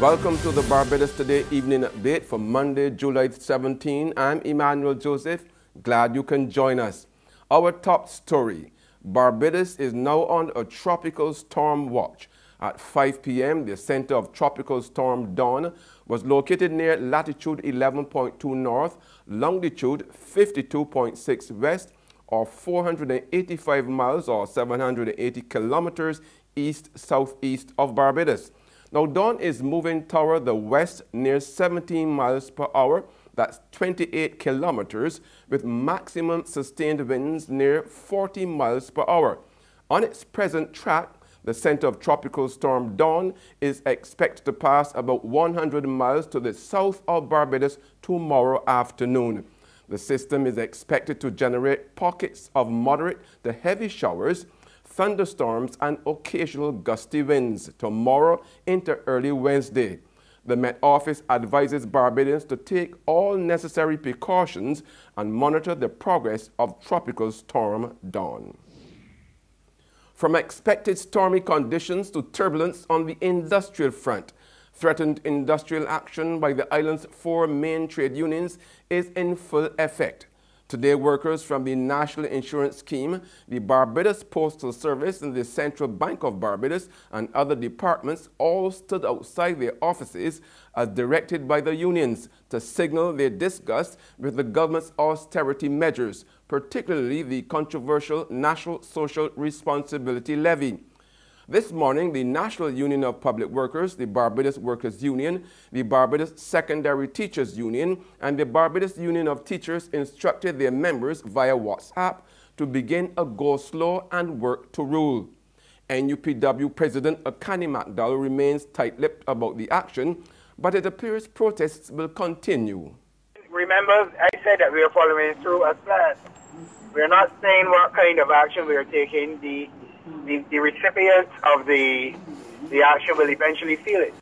Welcome to the Barbados Today evening update for Monday, July 17. I'm Emmanuel Joseph. Glad you can join us. Our top story: Barbados is now on a tropical storm watch. At 5 p.m., the center of Tropical Storm Dawn was located near latitude 11.2 north, longitude 52.6 west, or 485 miles or 780 kilometers east-southeast of Barbados. Now, Dawn is moving toward the west near 17 miles per hour, that's 28 kilometers, with maximum sustained winds near 40 miles per hour. On its present track, the center of Tropical Storm Dawn is expected to pass about 100 miles to the south of Barbados tomorrow afternoon. The system is expected to generate pockets of moderate to heavy showers, thunderstorms, and occasional gusty winds tomorrow into early Wednesday. The Met Office advises Barbadians to take all necessary precautions and monitor the progress of Tropical Storm Dawn. From expected stormy conditions to turbulence on the industrial front, threatened industrial action by the island's 4 main trade unions is in full effect. Today, workers from the National Insurance Scheme, the Barbados Postal Service, and the Central Bank of Barbados and other departments all stood outside their offices as directed by the unions to signal their disgust with the government's austerity measures, particularly the controversial National Social Responsibility Levy. This morning, the National Union of Public Workers, the Barbados Workers Union, the Barbados Secondary Teachers Union, and the Barbados Union of Teachers instructed their members via WhatsApp to begin a go slow and work to rule. NUPW President Akani MacDowell remains tight-lipped about the action, but it appears protests will continue. Remember, I said that we are following through as planned. We are not saying what kind of action we are taking. The recipients of the action will eventually feel it.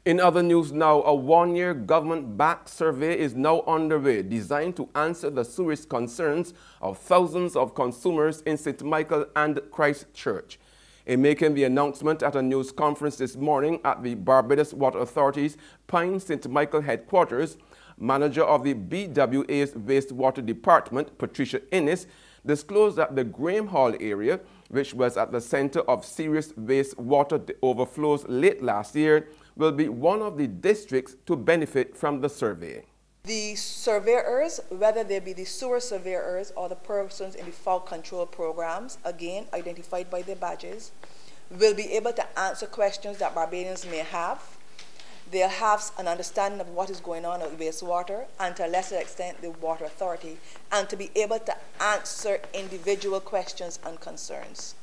In other news now, a one-year government-backed survey is now underway designed to answer the serious concerns of thousands of consumers in St. Michael and Christchurch. In making the announcement at a news conference this morning at the Barbados Water Authority's Pine St. Michael headquarters, manager of the BWA's wastewater department, Patricia Innes, disclosed that the Graham Hall area, which was at the center of serious wastewater overflows late last year, will be one of the districts to benefit from the survey. The surveyors, whether they be the sewer surveyors or the persons in the fog control programs, again identified by their badges, will be able to answer questions that Barbadians may have. They'll have an understanding of what is going on with wastewater, and to a lesser extent the water authority, and to be able to answer individual questions and concerns.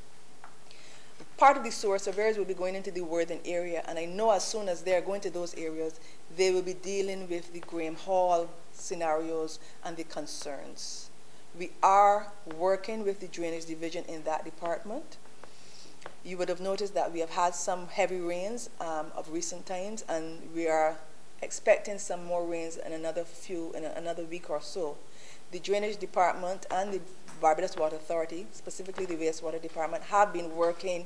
Part of the sewer surveyors will be going into the Worthing area, and I know as soon as they're going to those areas, they will be dealing with the Graham Hall scenarios and the concerns. We are working with the drainage division in that department. You would have noticed that we have had some heavy rains of recent times, and we are expecting some more rains in another week or so. The drainage department and the Barbados Water Authority, specifically the wastewater department, have been working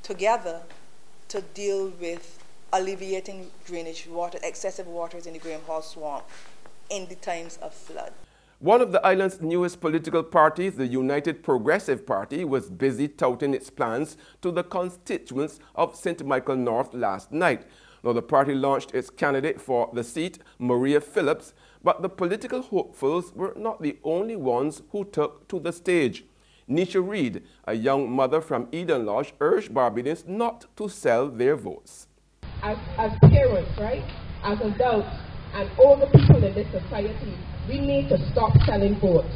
together to deal with alleviating drainage water, excessive waters in the Graham Hall swamp in the times of flood. One of the island's newest political parties, the United Progressive Party, was busy touting its plans to the constituents of St. Michael North last night. Now, the party launched its candidate for the seat, Maria Phillips, but the political hopefuls were not the only ones who took to the stage. Nisha Reed, a young mother from Eden Lodge, urged Barbadians not to sell their votes. As parents, right, as adults, and all the people in this society, we need to stop selling votes.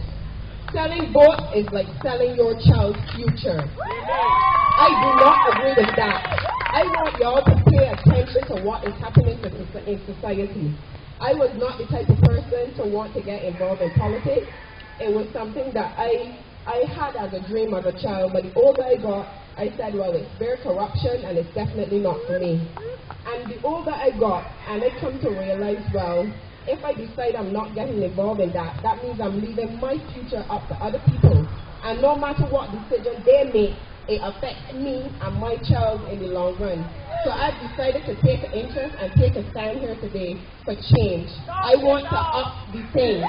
Selling votes is like selling your child's future. I do not agree with that. I want y'all to pay attention to what is happening in society. I was not the type of person to want to get involved in politics. It was something that I had as a dream as a child, but the older I got, I said, well, it's very corruption and it's definitely not for me. And the older I got, and I come to realize, well, if I decide I'm not getting involved in that, that means I'm leaving my future up to other people. And no matter what decision they make, it affects me and my child in the long run. So I've decided to take an interest and take a stand here today for change. I want to up the thing.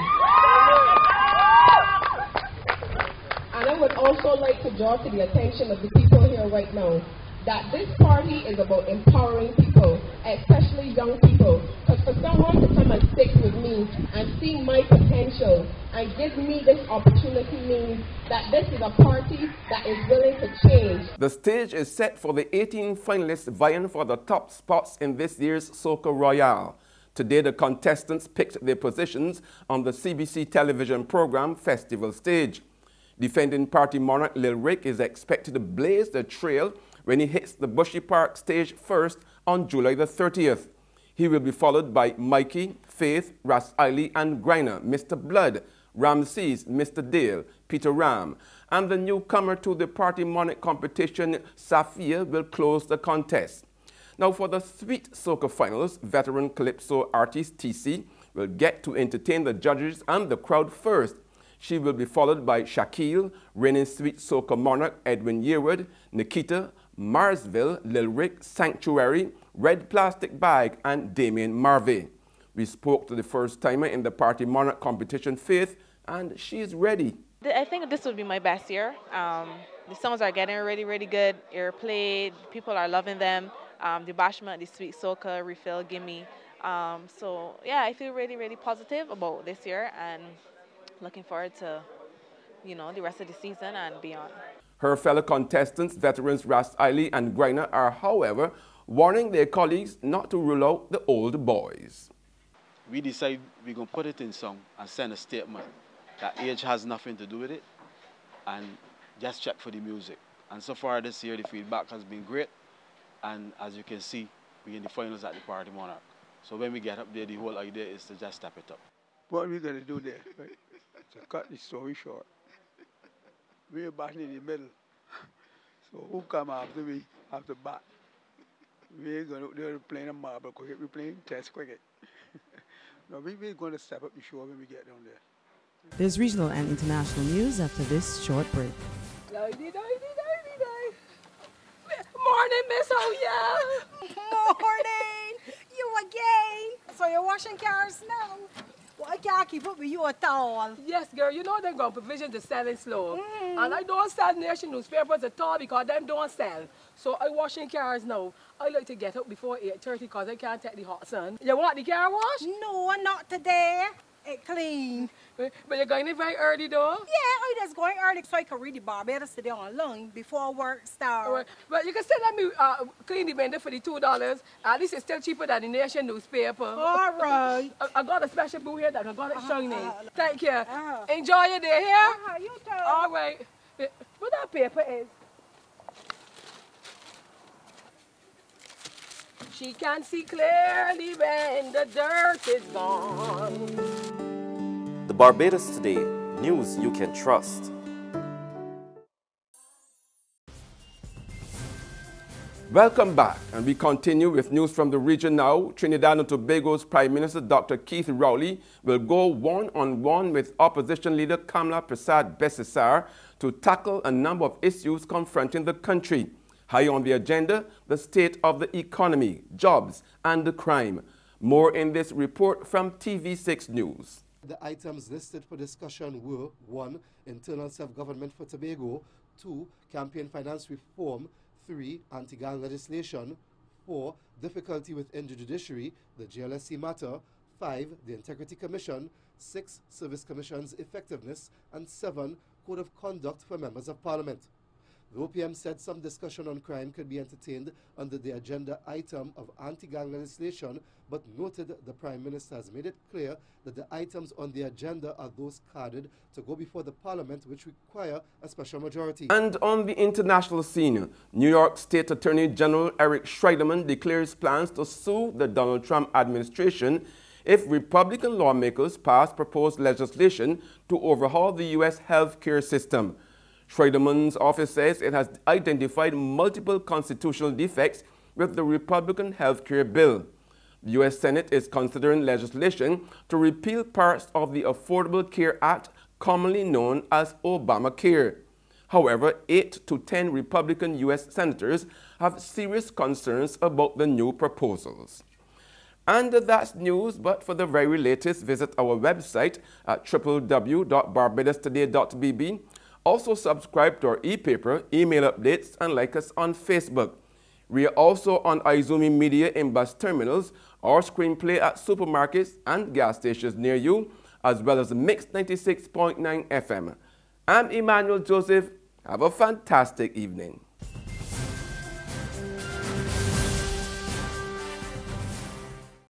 And I would also like to draw to the attention of the people here right now that this party is about empowering people, especially young people. Because for someone to come and stick with me and see my potential and give me this opportunity means that this is a party that is willing to change. The stage is set for the 18 finalists vying for the top spots in this year's Soca Royale. Today, the contestants picked their positions on the CBC television program Festival Stage. Defending party monarch Lil Rick is expected to blaze the trail when he hits the Bushy Park stage first on July the 30th. He will be followed by Mikey, Faith, Ras Eiley and Griner, Mr. Blood, Ramses, Mr. Dale, Peter Ram, and the newcomer to the party monarch competition, Safia, will close the contest. Now for the Sweet Soca finals, veteran calypso artist TC will get to entertain the judges and the crowd first. She will be followed by Shaquille, reigning Sweet Soca monarch Edwin Yearwood, Nikita, Marsville, Lil Rick, Sanctuary, Red Plastic Bag, and Damien Marvey. We spoke to the first timer in the party monarch competition, Faith, and she's ready. I think this will be my best year. The songs are getting really good. They're played, people are loving them. The Bashment, the Sweet Soca, Refill, Gimme. So yeah, I feel really positive about this year and looking forward to, you know, the rest of the season and beyond. Her fellow contestants, veterans Ras Eiley and Griner, are, however, warning their colleagues not to rule out the old boys. We decide we're going to put it in song and send a statement that age has nothing to do with it and just check for the music. And so far this year, the feedback has been great. And as you can see, we're in the finals at the Party Monarch. So when we get up there, the whole idea is to just step it up. What are we going to do there? Right? To cut the story short, we're batting in the middle. So who come after me after bat? We ain't going to play a marble cricket, we're playing test cricket. No, we're going to step up the show when we get down there. There's regional and international news after this short break. Morning, Miss O'Ya. Morning. You again. So you're washing cars now? Well, I can't keep up with you at all. Yes, girl. You know they're going to provision to selling slow. And I don't sell nation newspapers at all because them don't sell. So I washing cars now. I like to get up before 8:30 because I can't take the hot sun. You want the car wash? No, not today. It clean. But you're going in very early though? Yeah, I just going early so I can read the Barbados today online before work starts. Right. But you can still let me clean the vendor for the $2. At least it's still cheaper than the nation newspaper. All right. I got a special boo here that I got it shiny. Thank you. Enjoy your day here. You too. All right. What that paper is? She can see clearly when the dirt is gone. The Barbados Today, news you can trust. Welcome back, and we continue with news from the region now. Trinidad and Tobago's Prime Minister Dr. Keith Rowley will go one-on-one with opposition leader Kamla Prasad Besisar to tackle a number of issues confronting the country. High on the agenda, the state of the economy, jobs, and the crime. More in this report from TV6 News. The items listed for discussion were 1. Internal self-government for Tobago, 2. Campaign finance reform, 3. Anti-gang legislation, 4. Difficulty within the judiciary, the JLSC matter, 5. The Integrity Commission, 6. Service Commission's effectiveness, and 7. Code of conduct for members of Parliament. The OPM said some discussion on crime could be entertained under the agenda item of anti-gang legislation, but noted the Prime Minister has made it clear that the items on the agenda are those carded to go before the Parliament, which require a special majority. And on the international scene, New York State Attorney General Eric Schreiderman declares plans to sue the Donald Trump administration if Republican lawmakers pass proposed legislation to overhaul the U.S. health care system. Schreiderman's office says it has identified multiple constitutional defects with the Republican health care bill. The U.S. Senate is considering legislation to repeal parts of the Affordable Care Act, commonly known as Obamacare. However, 8 to 10 Republican U.S. senators have serious concerns about the new proposals. And that's news, but for the very latest, visit our website at www.barbadostoday.bb. Also subscribe to our e-paper, email updates, and like us on Facebook. We are also on Izumi Media in bus terminals, or screenplay at supermarkets and gas stations near you, as well as Mix 96.9 FM. I'm Emmanuel Joseph. Have a fantastic evening.